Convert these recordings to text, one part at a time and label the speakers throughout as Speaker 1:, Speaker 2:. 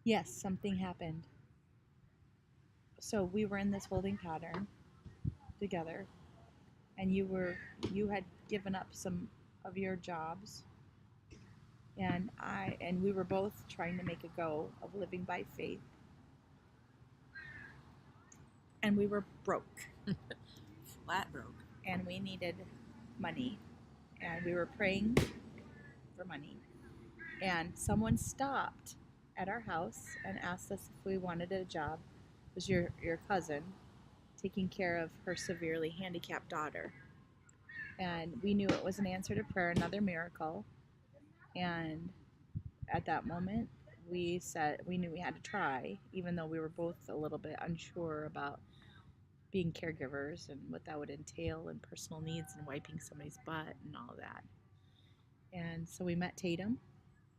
Speaker 1: Yes, something happened. So we were in this holding pattern together, and you had given up some of your jobs, and we were both trying to make a go of living by faith, and we were broke.
Speaker 2: Flat broke.
Speaker 1: And we needed money, and we were praying for money, and someone stopped at our house and asked us if we wanted a job. It was your cousin taking care of her severely handicapped daughter, and we knew it was an answer to prayer, another miracle. And at that moment, we said we knew we had to try, even though we were both a little bit unsure about being caregivers and what that would entail and personal needs and wiping somebody's butt and all of that. And so we met Tatum,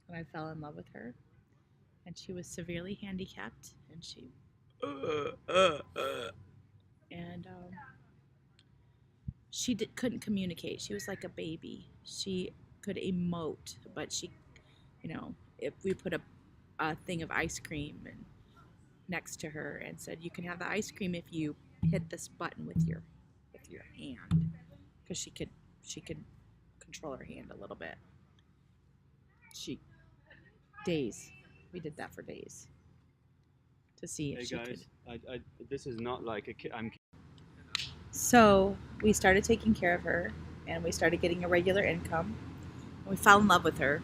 Speaker 1: and I fell in love with her. And she was severely handicapped, and and she couldn't communicate. She was like a baby. She could emote, but if we put a thing of ice cream next to her and said, "You can have the ice cream if you hit this button with your hand," because she could control her hand a little bit. Days. We did that for days to see if
Speaker 3: Hey
Speaker 1: she
Speaker 3: guys,
Speaker 1: could.
Speaker 3: this is not like I'm.
Speaker 1: So we started taking care of her, and we started getting a regular income. And we fell in love with her.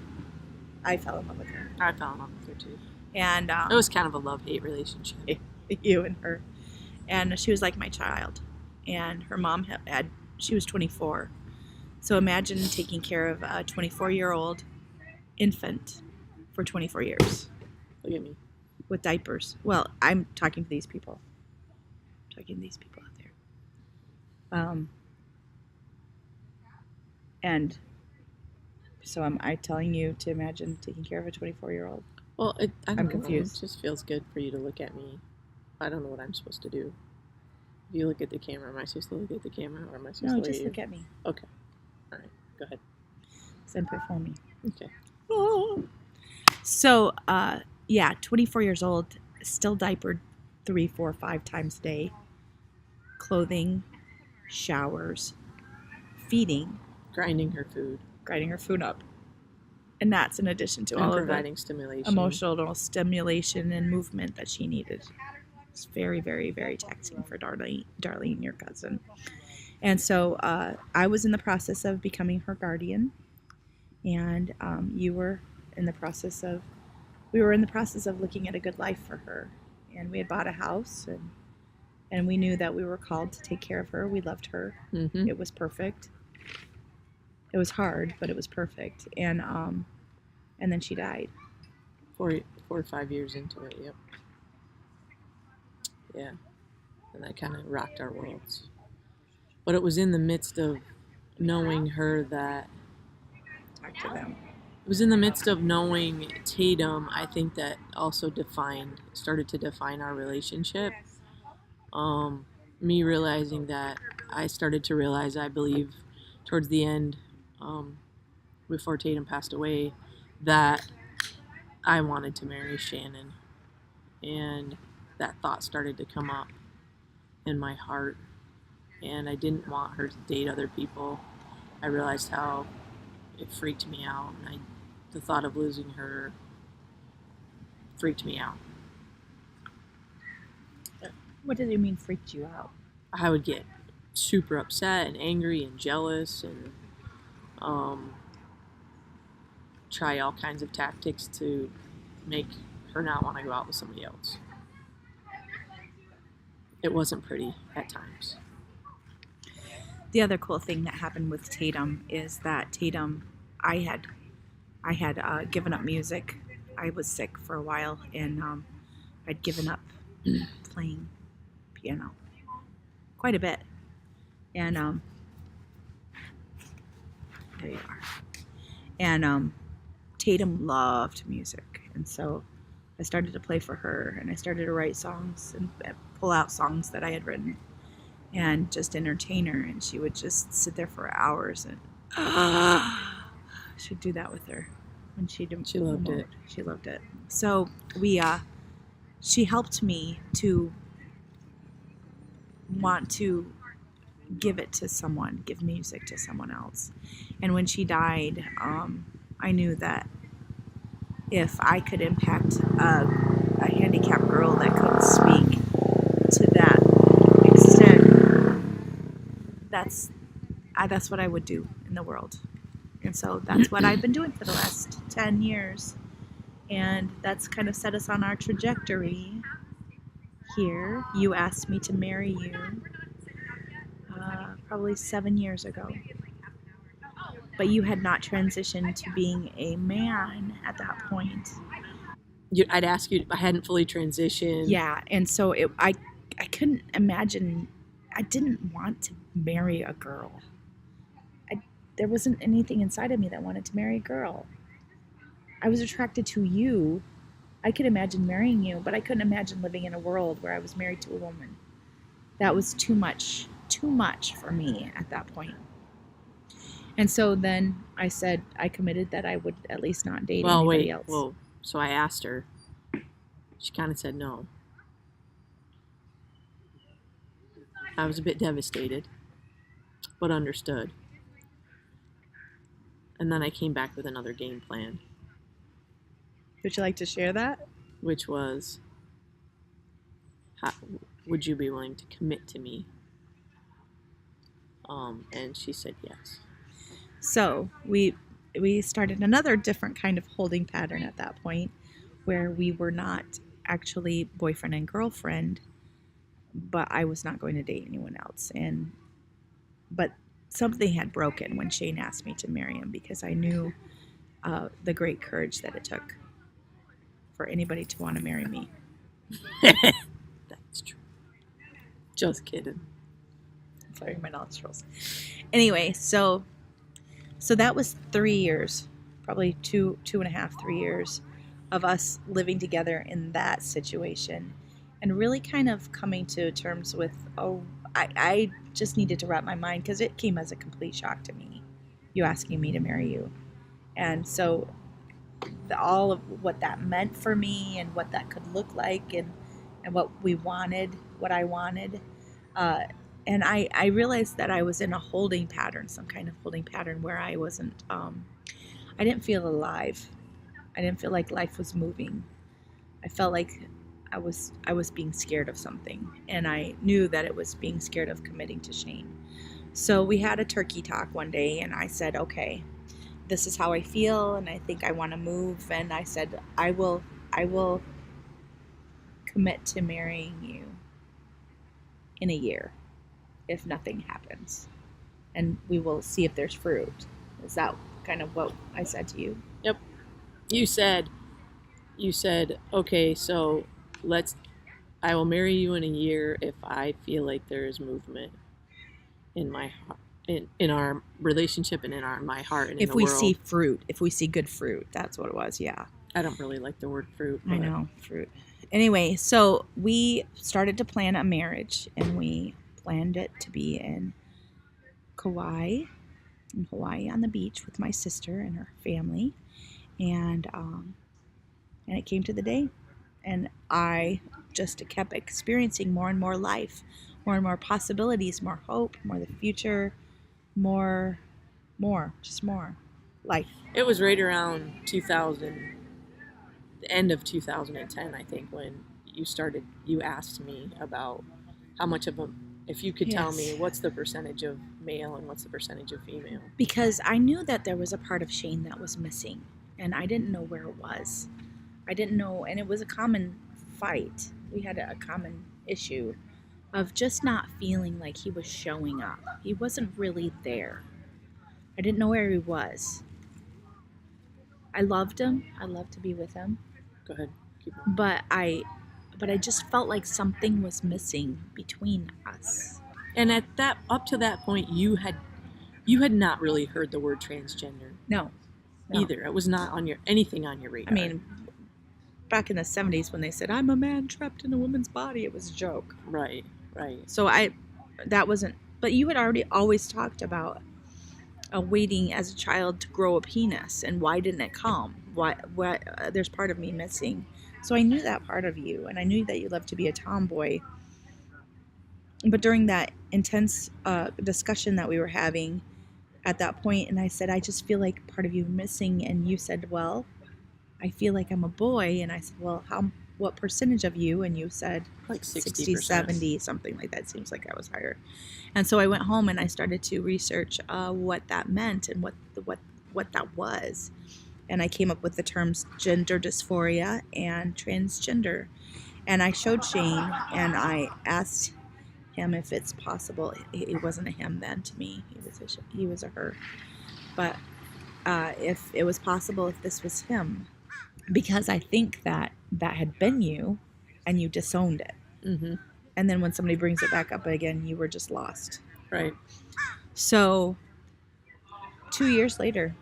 Speaker 1: I fell in love with her.
Speaker 2: I fell in love with her too.
Speaker 1: And
Speaker 2: it was kind of a love-hate relationship.
Speaker 1: You and her. And she was like my child. And her mom she was 24. So imagine taking care of a 24-year-old infant for 24 years.
Speaker 2: Look at me.
Speaker 1: With diapers. Well, I'm talking to these people. out there. And so am I telling you to imagine taking care of a 24-year-old?
Speaker 2: Well, I'm
Speaker 1: confused.
Speaker 2: It just feels good for you to look at me. I don't know what I'm supposed to do. If you look at the camera, am I supposed to look at the camera, or am I supposed to look at you?
Speaker 1: No, just look at me.
Speaker 2: Okay. All right. Go ahead.
Speaker 1: Simplify me.
Speaker 2: Okay.
Speaker 1: Oh. So, 24 years old, still diapered 3, 4, 5 times a day. Clothing, showers, feeding.
Speaker 2: Grinding her food
Speaker 1: up. And that's in addition to
Speaker 2: and
Speaker 1: all
Speaker 2: providing
Speaker 1: of the
Speaker 2: stimulation.
Speaker 1: emotional stimulation and movement that she needed. It's very, very, very taxing for Darlene, your cousin. And so I was in the process of becoming her guardian, and we were in the process of looking at a good life for her. And we had bought a house, and we knew that we were called to take care of her. We loved her.
Speaker 2: Mm-hmm.
Speaker 1: It was perfect. It was hard, but it was perfect. And then she died.
Speaker 2: 4 or 5 years into it, yep. Yeah. And that kind of rocked our worlds. But it was in the midst of knowing her that...
Speaker 1: Talk to them.
Speaker 2: It was in the midst of knowing Tatum, I think, that also started to define our relationship. Me realizing that, I started to realize, I believe, towards the end, before Tatum passed away, that I wanted to marry Shannon. And that thought started to come up in my heart. And I didn't want her to date other people. I realized how it freaked me out. And the thought of losing her freaked me out.
Speaker 1: What does it mean freaked you out?
Speaker 2: I would get super upset and angry and jealous and try all kinds of tactics to make her not want to go out with somebody else. It wasn't pretty at times.
Speaker 1: The other cool thing that happened with Tatum is that I had given up music. I was sick for a while, and I'd given up playing piano quite a bit. And there you are. And Tatum loved music, and so I started to play for her, and I started to write songs and pull out songs that I had written and just entertain her, and she would just sit there for hours, and she'd do that with her when she
Speaker 2: loved it.
Speaker 1: She loved it. So we she helped me to want to give it to someone, give music to someone else. And when she died, I knew that if I could impact a handicapped girl that couldn't speak to that extent, that's what I would do in the world. And so that's what I've been doing for the last 10 years. And that's kind of set us on our trajectory here. You asked me to marry you probably 7 years ago. But you had not transitioned to being a man at that point.
Speaker 2: I'd ask you. I hadn't fully transitioned.
Speaker 1: Yeah, and so I couldn't imagine. I didn't want to marry a girl. There wasn't anything inside of me that wanted to marry a girl. I was attracted to you. I could imagine marrying you, but I couldn't imagine living in a world where I was married to a woman. That was too much for me at that point. And so then I said, I committed that I would at least not date anybody else.
Speaker 2: Whoa. So I asked her. She kind of said no. I was a bit devastated, but understood. And then I came back with another game plan.
Speaker 1: Would you like to share that?
Speaker 2: Which was, would you be willing to commit to me? And she said yes.
Speaker 1: So we started another different kind of holding pattern at that point, where we were not actually boyfriend and girlfriend, but I was not going to date anyone else. But something had broken when Shane asked me to marry him, because I knew the great courage that it took for anybody to want to marry me.
Speaker 2: That's true. Just kidding.
Speaker 1: Sorry, my nostrils. Anyway, so that was 3 years, probably 2.5, 3 years of us living together in that situation, and really kind of coming to terms with, I just needed to wrap my mind, because it came as a complete shock to me, you asking me to marry you. And so all of what that meant for me and what that could look like, and what I wanted. And I realized that I was in a holding pattern, some kind of holding pattern, where I wasn't, I didn't feel alive. I didn't feel like life was moving. I felt like I was being scared of something, and I knew that it was being scared of committing to Shane. So we had a turkey talk one day, and I said, okay, this is how I feel, and I think I want to move. And I said, I will commit to marrying you in a year if nothing happens, and we will see if there's fruit. Is that kind of what I said to you?
Speaker 2: Yep. You said, okay, so I will marry you in a year if I feel like there is movement in my heart, in our relationship, and my heart, and in the world.
Speaker 1: If we see fruit, if we see good fruit, that's what it was. Yeah.
Speaker 2: I don't really like the word fruit.
Speaker 1: I know, fruit. Anyway, so we started to plan a marriage, and we planned it to be in Hawaii on the beach with my sister and her family. And it came to the day, and I just kept experiencing more and more life, more and more possibilities, more hope, more the future, more life.
Speaker 2: It was right around 2000, the end of 2010, I think, when you asked me about how much of if you could tell me what's the percentage of male and what's the percentage of female.
Speaker 1: Because I knew that there was a part of Shane that was missing, and I didn't know where it was. I didn't know, and it was a common fight. We had a common issue of just not feeling like he was showing up. He wasn't really there. I didn't know where he was. I loved him. I loved to be with him.
Speaker 2: Go ahead. Keep going.
Speaker 1: But I just felt like something was missing between us.
Speaker 2: And up to that point, you had not really heard the word transgender.
Speaker 1: No.
Speaker 2: Either. It was not anything on your radar.
Speaker 1: I mean, back in the 70s when they said, I'm a man trapped in a woman's body, it was a joke.
Speaker 2: Right.
Speaker 1: So that wasn't, but you had already always talked about waiting as a child to grow a penis, and why didn't it come? Why there's part of me missing So I knew that part of you, and I knew that you loved to be a tomboy. But during that intense discussion that we were having at that point, and I said, I just feel like part of you missing. And you said, well, I feel like I'm a boy. And I said, well, what percentage of you? And you said
Speaker 2: Like
Speaker 1: 60,
Speaker 2: 60%.
Speaker 1: 70, something like that. Seems like I was higher. And so I went home and I started to research what that meant and what that was. And I came up with the terms gender dysphoria and transgender. And I showed Shane and I asked him if it's possible. It wasn't a him then to me. He was a her. But if it was possible, if this was him, because I think that had been you, and you disowned it.
Speaker 2: Mm-hmm.
Speaker 1: And then when somebody brings it back up again, you were just lost.
Speaker 2: Right.
Speaker 1: So 2 years later,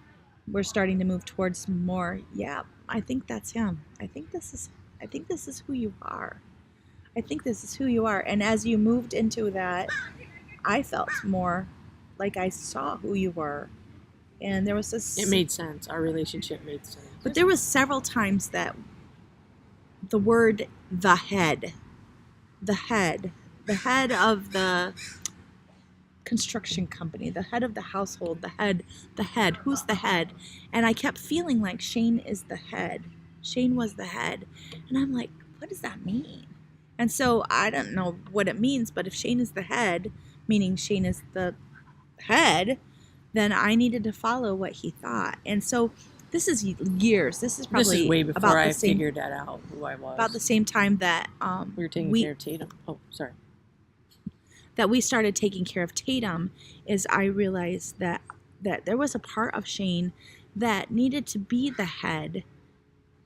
Speaker 1: we're starting to move towards more. Yeah, I think that's him. I think this is who you are. I think this is who you are. And as you moved into that, I felt more like I saw who you were. And there was this...
Speaker 2: It made sense. Our relationship made sense.
Speaker 1: But there was several times that the word the head of the construction company, the head of the household, the head, who's the head? And I kept feeling like Shane is the head. Shane was the head. And I'm like, what does that mean? And so I don't know what it means, but if Shane is the head, meaning Shane is the head, then I needed to follow what he thought. And so this is years. This is probably
Speaker 2: this is way before
Speaker 1: about
Speaker 2: I
Speaker 1: the same,
Speaker 2: figured that out, who I was.
Speaker 1: about the same time that
Speaker 2: we were taking care of Tatum. Oh, sorry.
Speaker 1: That we started taking care of Tatum, is I realized that there was a part of Shane that needed to be the head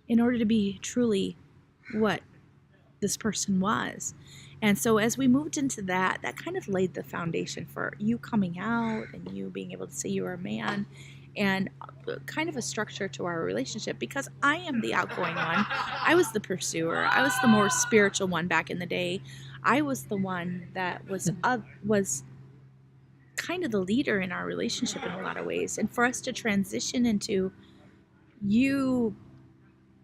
Speaker 1: in order to be truly what this person was. And so as we moved into that kind of laid the foundation for you coming out and you being able to say you were a man, and kind of a structure to our relationship, because I am the outgoing one. I was the pursuer. I was the more spiritual one back in the day. I was the one that was kind of the leader in our relationship in a lot of ways. And for us to transition into you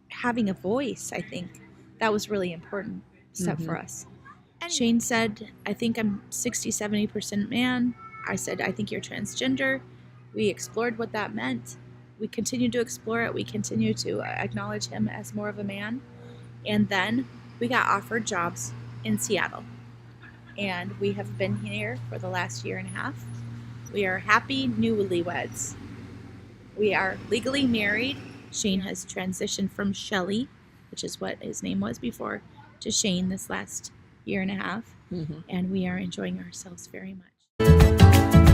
Speaker 1: having a voice, I think that was really important step for us. Shane said, I think I'm 60, 70% man. I said, I think you're transgender. We explored what that meant. We continued to explore it. We continued to acknowledge him as more of a man. And then we got offered jobs in Seattle. And we have been here for the last year and a half. We are happy newlyweds. We are legally married. Shane has transitioned from Shelly, which is what his name was before, to Shane this last year and a half. Mm-hmm. And we are enjoying ourselves very much.